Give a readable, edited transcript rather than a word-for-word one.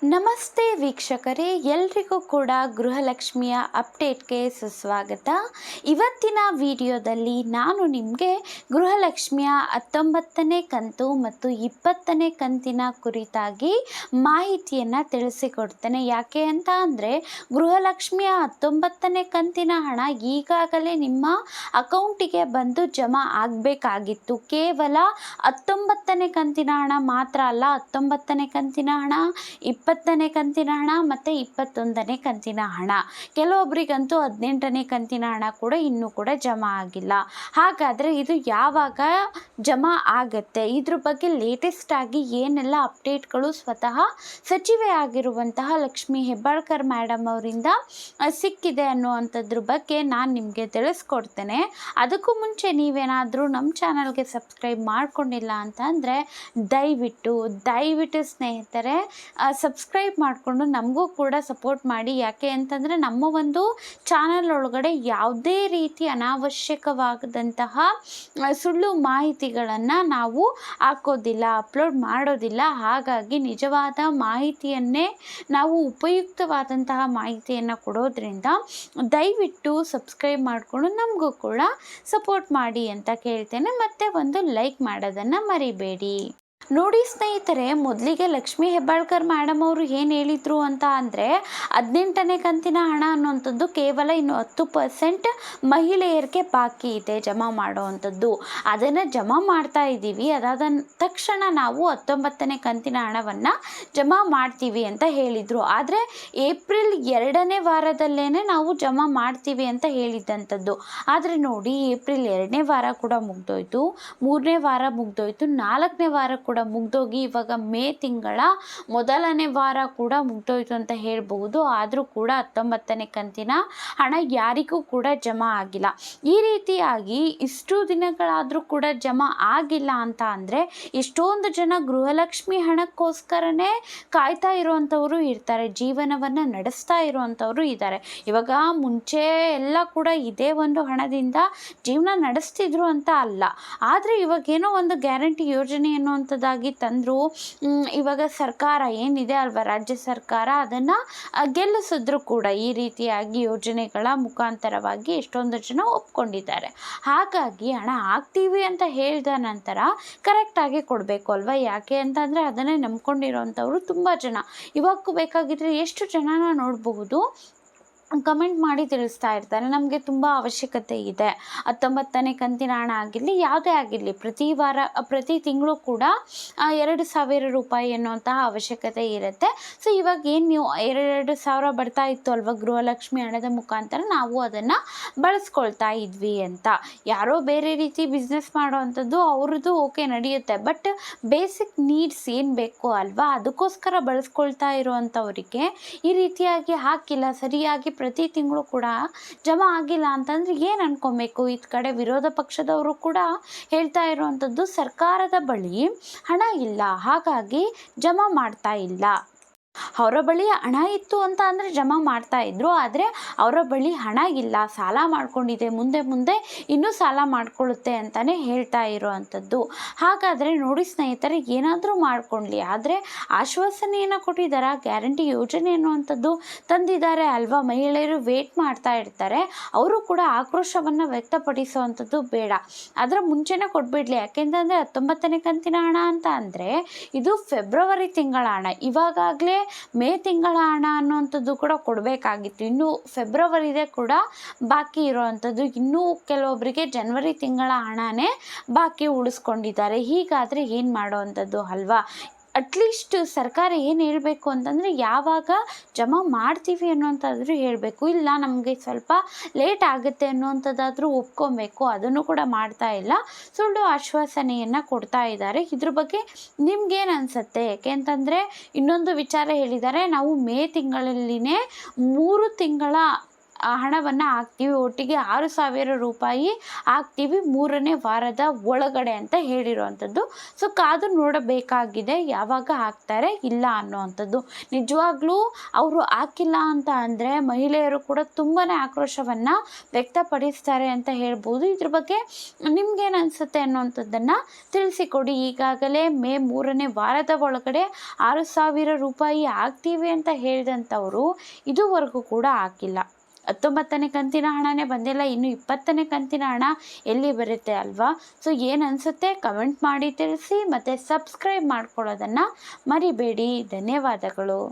ನಮಸ್ತೆ ವೀಕ್ಷಕರೇ, ಎಲ್ರಿಗೂ ಕೂಡ ಗೃಹಲಕ್ಷ್ಮಿಯ ಅಪ್ಡೇಟ್ಗೆ ಸುಸ್ವಾಗತ. ಇವತ್ತಿನ ವಿಡಿಯೋದಲ್ಲಿ ನಾನು ನಿಮಗೆ ಗೃಹಲಕ್ಷ್ಮಿಯ 19ನೇ ಕಂತು ಮತ್ತು 20ನೇ ಕಂತಿನ ಕುರಿತಾಗಿ ಮಾಹಿತಿಯನ್ನು ತಿಳಿಸಿಕೊಡ್ತೇನೆ. ಯಾಕೆ ಅಂತ ಅಂದರೆ ಗೃಹಲಕ್ಷ್ಮಿಯ 19ನೇ ಕಂತಿನ ಹಣ ಈಗಾಗಲೇ ನಿಮ್ಮ ಅಕೌಂಟಿಗೆ ಬಂದು ಜಮಾ ಆಗಬೇಕಾಗಿತ್ತು. ಕೇವಲ 19ನೇ ಕಂತಿನ ಹಣ ಮಾತ್ರ ಅಲ್ಲ, 19ನೇ ಕಂತಿನ ಹಣ, 20ನೇ ಕಂತಿನ ಹಣ ಮತ್ತು 21ನೇ ಕಂತಿನ ಹಣ, ಕೆಲವೊಬ್ಬರಿಗಂತೂ 18ನೇ ಕಂತಿನ ಹಣ ಕೂಡ ಇನ್ನೂ ಕೂಡ ಜಮಾ ಆಗಿಲ್ಲ. ಹಾಗಾದರೆ ಇದು ಯಾವಾಗ ಜಮಾ ಆಗುತ್ತೆ, ಇದ್ರ ಬಗ್ಗೆ ಲೇಟೆಸ್ಟ್ ಆಗಿ ಏನೆಲ್ಲ ಅಪ್ಡೇಟ್ಗಳು ಸ್ವತಃ ಸಚಿವೆ ಆಗಿರುವಂತಹ ಲಕ್ಷ್ಮಿ ಹೆಬ್ಬಾಳ್ಕರ್ ಮೇಡಮ್ ಅವರಿಂದ ಸಿಕ್ಕಿದೆ ಅನ್ನುವಂಥದ್ರ ಬಗ್ಗೆ ನಾನು ನಿಮಗೆ ತಿಳಿಸ್ಕೊಡ್ತೇನೆ. ಅದಕ್ಕೂ ಮುಂಚೆ ನೀವೇನಾದರೂ ನಮ್ಮ ಚಾನಲ್ಗೆ ಸಬ್ಸ್ಕ್ರೈಬ್ ಮಾಡ್ಕೊಂಡಿಲ್ಲ ಅಂತ ಅಂದರೆ ದಯವಿಟ್ಟು ಸ್ನೇಹಿತರೆ ಸಬ್ಸ್ಕ್ರೈಬ್ ಮಾಡಿಕೊಂಡು ನಮಗೂ ಕೂಡ ಸಪೋರ್ಟ್ ಮಾಡಿ. ಯಾಕೆ ಅಂತಂದರೆ ನಮ್ಮ ಒಂದು ಚಾನಲ್ ಒಳಗಡೆ ಯಾವುದೇ ರೀತಿ ಅನಾವಶ್ಯಕವಾದಂತಹ ಸುಳ್ಳು ಮಾಹಿತಿಗಳನ್ನು ನಾವು ಹಾಕೋದಿಲ್ಲ, ಅಪ್ಲೋಡ್ ಮಾಡೋದಿಲ್ಲ. ಹಾಗಾಗಿ ನಿಜವಾದ ಮಾಹಿತಿಯನ್ನೇ ನಾವು ಉಪಯುಕ್ತವಾದಂತಹ ಮಾಹಿತಿಯನ್ನು ಕೊಡೋದ್ರಿಂದ ದಯವಿಟ್ಟು ಸಬ್ಸ್ಕ್ರೈಬ್ ಮಾಡಿಕೊಂಡು ನಮಗೂ ಕೂಡ ಸಪೋರ್ಟ್ ಮಾಡಿ ಅಂತ ಕೇಳ್ತೇನೆ. ಮತ್ತು ಒಂದು ಲೈಕ್ ಮಾಡೋದನ್ನು ಮರಿಬೇಡಿ. ನೋಡಿ ಸ್ನೇಹಿತರೆ, ಮೊದಲಿಗೆ ಲಕ್ಷ್ಮಿ ಹೆಬ್ಬಾಳ್ಕರ್ ಮೇಡಮ್ ಅವರು ಏನು ಹೇಳಿದರು ಅಂತ ಅಂದರೆ 18ನೇ ಕಂತಿನ ಹಣ ಅನ್ನುವಂಥದ್ದು ಕೇವಲ ಇನ್ನು 10% ಮಹಿಳೆಯರಿಗೆ ಬಾಕಿ ಇದೆ ಜಮಾ ಮಾಡುವಂಥದ್ದು. ಅದನ್ನು ಜಮಾ ಮಾಡ್ತಾ ಇದ್ದೀವಿ. ಅದಾದ ತಕ್ಷಣ ನಾವು 19ನೇ ಕಂತಿನ ಹಣವನ್ನು ಜಮಾ ಮಾಡ್ತೀವಿ ಅಂತ ಹೇಳಿದರು. ಆದರೆ ಏಪ್ರಿಲ್ 2ನೇ ವಾರದಲ್ಲೇ ನಾವು ಜಮಾ ಮಾಡ್ತೀವಿ ಅಂತ ಹೇಳಿದ್ದಂಥದ್ದು. ಆದರೆ ನೋಡಿ, ಏಪ್ರಿಲ್ 2ನೇ ವಾರ ಕೂಡ ಮುಗ್ದೋಯ್ತು, 3ನೇ ವಾರ ಮುಗ್ದೋಯ್ತು, 4ನೇ ವಾರ ಕೂಡ ಮುಗ್ದೋಗಿ ಇವಾಗ ಮೇ ತಿಂಗಳ 1ನೇ ವಾರ ಕೂಡ ಮುಗ್ದೋಯ್ತು ಅಂತ ಹೇಳ್ಬಹುದು. ಆದರೂ ಕೂಡ 19ನೇ ಕಂತಿನ ಹಣ ಯಾರಿಗೂ ಕೂಡ ಜಮಾ ಆಗಿಲ್ಲ. ಈ ರೀತಿಯಾಗಿ ಇಷ್ಟು ದಿನಗಳಾದರೂ ಕೂಡ ಜಮಾ ಆಗಿಲ್ಲ ಅಂತ ಅಂದರೆ ಎಷ್ಟೊಂದು ಜನ ಗೃಹಲಕ್ಷ್ಮಿ ಹಣಕ್ಕೋಸ್ಕರನೇ ಕಾಯ್ತಾ ಇರುವಂಥವರು ಇರ್ತಾರೆ, ಜೀವನವನ್ನು ನಡೆಸ್ತಾ ಇರುವಂಥವರು ಇದ್ದಾರೆ. ಇವಾಗ ಮುಂಚೆ ಎಲ್ಲ ಕೂಡ ಇದೇ ಒಂದು ಹಣದಿಂದ ಜೀವನ ನಡೆಸ್ತಿದ್ರು ಅಂತ ಅಲ್ಲ, ಆದರೆ ಇವಾಗೇನೋ ಒಂದು ಗ್ಯಾರಂಟಿ ಯೋಜನೆ ಅನ್ನುವಂಥದ್ದಾಗಿ ತಂದರು. ಇವಾಗ ಸರ್ಕಾರ ಏನಿದೆ ಅಲ್ವಾ, ರಾಜ್ಯ ಸರ್ಕಾರ ಅದನ್ನು ಗೆಲ್ಲಿಸಿದ್ರು ಕೂಡ ಈ ರೀತಿಯಾಗಿ ಯೋಜನೆಗಳ ಮುಖಾಂತರವಾಗಿ ಎಷ್ಟೊಂದು ಜನ ಒಪ್ಕೊಂಡಿದ್ದಾರೆ. ಹಾಗಾಗಿ ಹಣ ಹಾಕ್ತೀವಿ ಅಂತ ಹೇಳಿದ ನಂತರ ಕರೆಕ್ಟಾಗಿ ಕೊಡಬೇಕು ಅಲ್ವಾ. ಯಾಕೆ ಅಂತಂದರೆ ಅದನ್ನೇ ನಂಬ್ಕೊಂಡಿರೋವಂಥವ್ರು ತುಂಬ ಜನ. ಇವಾಗ ಬೇಕಾಗಿದ್ದರೆ ಎಷ್ಟು ಜನನ ನೋಡಬಹುದು, ಕಮೆಂಟ್ ಮಾಡಿ ತಿಳಿಸ್ತಾ ಇರ್ತಾರೆ, ನಮಗೆ ತುಂಬ ಅವಶ್ಯಕತೆ ಇದೆ, 19ನೇ ಕಂತಿನ ಹಣ ಆಗಿರಲಿ ಯಾವುದೇ ಆಗಿರಲಿ ಪ್ರತಿ ತಿಂಗಳು ಕೂಡ 2,000 ರೂಪಾಯಿ ಎನ್ನುವಂತಹ ಅವಶ್ಯಕತೆ ಇರುತ್ತೆ. ಸೊ ಇವಾಗ ಏನು ನೀವು 2,000 ಬರ್ತಾ ಇತ್ತು ಅಲ್ವಾ ಗೃಹಲಕ್ಷ್ಮಿ ಹಣದ ಮುಖಾಂತರ, ನಾವು ಅದನ್ನು ಬಳಸ್ಕೊಳ್ತಾ ಇದ್ವಿ ಅಂತ. ಯಾರೋ ಬೇರೆ ರೀತಿ ಬಿಸ್ನೆಸ್ ಮಾಡೋವಂಥದ್ದು ಅವ್ರದ್ದು ಓಕೆ ನಡೆಯುತ್ತೆ, ಬಟ್ ಬೇಸಿಕ್ ನೀಡ್ಸ್ ಏನು ಬೇಕು ಅಲ್ವಾ, ಅದಕ್ಕೋಸ್ಕರ ಬಳಸ್ಕೊಳ್ತಾ ಇರುವಂಥವರಿಗೆ ಈ ರೀತಿಯಾಗಿ ಹಾಕಿಲ್ಲ, ಸರಿಯಾಗಿ ಪ್ರತಿ ತಿಂಗಳು ಕೂಡ ಜಮಾ ಆಗಿಲ್ಲ ಅಂತಂದರೆ ಏನು ಅನ್ಕೊಬೇಕು. ಈ ಕಡೆ ವಿರೋಧ ಪಕ್ಷದವರು ಕೂಡ ಹೇಳ್ತಾ ಇರುವಂಥದ್ದು ಸರ್ಕಾರದ ಬಳಿ ಹಣ ಇಲ್ಲ, ಹಾಗಾಗಿ ಜಮಾ ಮಾಡ್ತಾ ಇಲ್ಲ. ಅವರ ಬಳಿ ಹಣ ಇತ್ತು ಅಂತ ಅಂದರೆ ಜಮಾ ಮಾಡ್ತಾ ಇದ್ರು, ಆದರೆ ಅವರ ಬಳಿ ಹಣ ಇಲ್ಲ, ಸಾಲ ಮಾಡ್ಕೊಂಡಿದೆ, ಮುಂದೆ ಇನ್ನೂ ಸಾಲ ಮಾಡ್ಕೊಳ್ಳುತ್ತೆ ಅಂತಲೇ ಹೇಳ್ತಾ ಇರೋವಂಥದ್ದು. ಹಾಗಾದರೆ ನೋಡಿ ಸ್ನೇಹಿತರೆ, ಏನಾದರೂ ಮಾಡ್ಕೊಳ್ಳಿ, ಆದರೆ ಆಶ್ವಾಸನೆಯನ್ನು ಕೊಟ್ಟಿದ್ದಾರೆ, ಗ್ಯಾರಂಟಿ ಯೋಜನೆ ಅನ್ನುವಂಥದ್ದು ತಂದಿದ್ದಾರೆ ಅಲ್ವಾ. ಮಹಿಳೆಯರು ವೇಟ್ ಮಾಡ್ತಾ ಇರ್ತಾರೆ, ಅವರು ಕೂಡ ಆಕ್ರೋಶವನ್ನು ವ್ಯಕ್ತಪಡಿಸುವಂಥದ್ದು ಬೇಡ, ಅದರ ಮುಂಚೆನೇ ಕೊಟ್ಬಿಡ್ಲಿ. ಯಾಕೆಂತಂದರೆ 19ನೇ ಕಂತಿನ ಹಣ ಅಂತ ಅಂದರೆ ಇದು ಫೆಬ್ರವರಿ ತಿಂಗಳ ಹಣ, ಇವಾಗಲೇ ಮೇ ತಿಂಗಳ ಹಣ ಅನ್ನುವಂಥದ್ದು ಕೂಡ ಕೊಡಬೇಕಾಗಿತ್ತು. ಇನ್ನು ಫೆಬ್ರವರಿದೇ ಕೂಡ ಬಾಕಿ ಇರೋವಂಥದ್ದು, ಇನ್ನೂ ಕೆಲವೊಬ್ಬರಿಗೆ ಜನವರಿ ತಿಂಗಳ ಹಣನೇ ಬಾಕಿ ಉಳಿಸ್ಕೊಂಡಿದ್ದಾರೆ. ಹೀಗಾದರೆ ಏನು ಮಾಡೋವಂಥದ್ದು ಅಲ್ವಾ. ಅಟ್ಲೀಸ್ಟ್ ಸರ್ಕಾರ ಏನು ಹೇಳಬೇಕು ಅಂತಂದರೆ ಯಾವಾಗ ಜಮಾ ಮಾಡ್ತೀವಿ ಅನ್ನುವಂಥದ್ರೂ ಹೇಳಬೇಕು, ಇಲ್ಲ ನಮಗೆ ಸ್ವಲ್ಪ ಲೇಟ್ ಆಗುತ್ತೆ ಅನ್ನುವಂಥದ್ದಾದರೂ ಒಪ್ಕೊಬೇಕು. ಅದನ್ನು ಕೂಡ ಮಾಡ್ತಾ ಇಲ್ಲ, ಸುಳ್ಳು ಆಶ್ವಾಸನೆಯನ್ನು ಕೊಡ್ತಾ ಇದ್ದಾರೆ. ಇದ್ರ ಬಗ್ಗೆ ನಿಮ್ಗೇನು ಅನಿಸುತ್ತೆ? ಯಾಕೆ ಅಂತಂದರೆ ಇನ್ನೊಂದು ವಿಚಾರ ಹೇಳಿದ್ದಾರೆ, ನಾವು ಮೇ ತಿಂಗಳಲ್ಲಿನೇ 3 ತಿಂಗಳ ಹಣವನ್ನು ಹಾಕ್ತೀವಿ, ಒಟ್ಟಿಗೆ 6,000 ರೂಪಾಯಿ ಹಾಕ್ತೀವಿ 3ನೇ ವಾರದ ಒಳಗಡೆ ಅಂತ ಹೇಳಿರುವಂಥದ್ದು. ಸೊ ಕಾದು ನೋಡಬೇಕಾಗಿದೆ ಯಾವಾಗ ಹಾಕ್ತಾರೆ ಇಲ್ಲ ಅನ್ನೋವಂಥದ್ದು. ನಿಜವಾಗ್ಲೂ ಅವರು ಹಾಕಿಲ್ಲ ಅಂತ ಅಂದರೆ ಮಹಿಳೆಯರು ಕೂಡ ತುಂಬಾ ಆಕ್ರೋಶವನ್ನು ವ್ಯಕ್ತಪಡಿಸ್ತಾರೆ ಅಂತ ಹೇಳ್ಬೋದು. ಇದ್ರ ಬಗ್ಗೆ ನಿಮ್ಗೇನು ಅನಿಸುತ್ತೆ ಅನ್ನೋವಂಥದ್ದನ್ನು ತಿಳಿಸಿಕೊಡಿ. ಈಗಾಗಲೇ ಮೇ 3ನೇ ವಾರದ ಒಳಗಡೆ 6,000 ರೂಪಾಯಿ ಹಾಕ್ತೀವಿ ಅಂತ ಹೇಳಿದಂಥವರು ಇದುವರೆಗೂ ಕೂಡ ಹಾಕಿಲ್ಲ. 19ನೇ ಕಂತಿನ ಹಣನೇ ಬಂದಿಲ್ಲ, ಇನ್ನು 20ನೇ ಕಂತಿನ ಹಣ ಎಲ್ಲಿ ಬರುತ್ತೆ ಅಲ್ವಾ? ಸೊ ಏನು ಅನಿಸುತ್ತೆ ಕಮೆಂಟ್ ಮಾಡಿ ತಿಳಿಸಿ, ಮತ್ತು ಸಬ್ಸ್ಕ್ರೈಬ್ ಮಾಡ್ಕೊಳ್ಳೋದನ್ನು ಮರಿಬೇಡಿ. ಧನ್ಯವಾದಗಳು.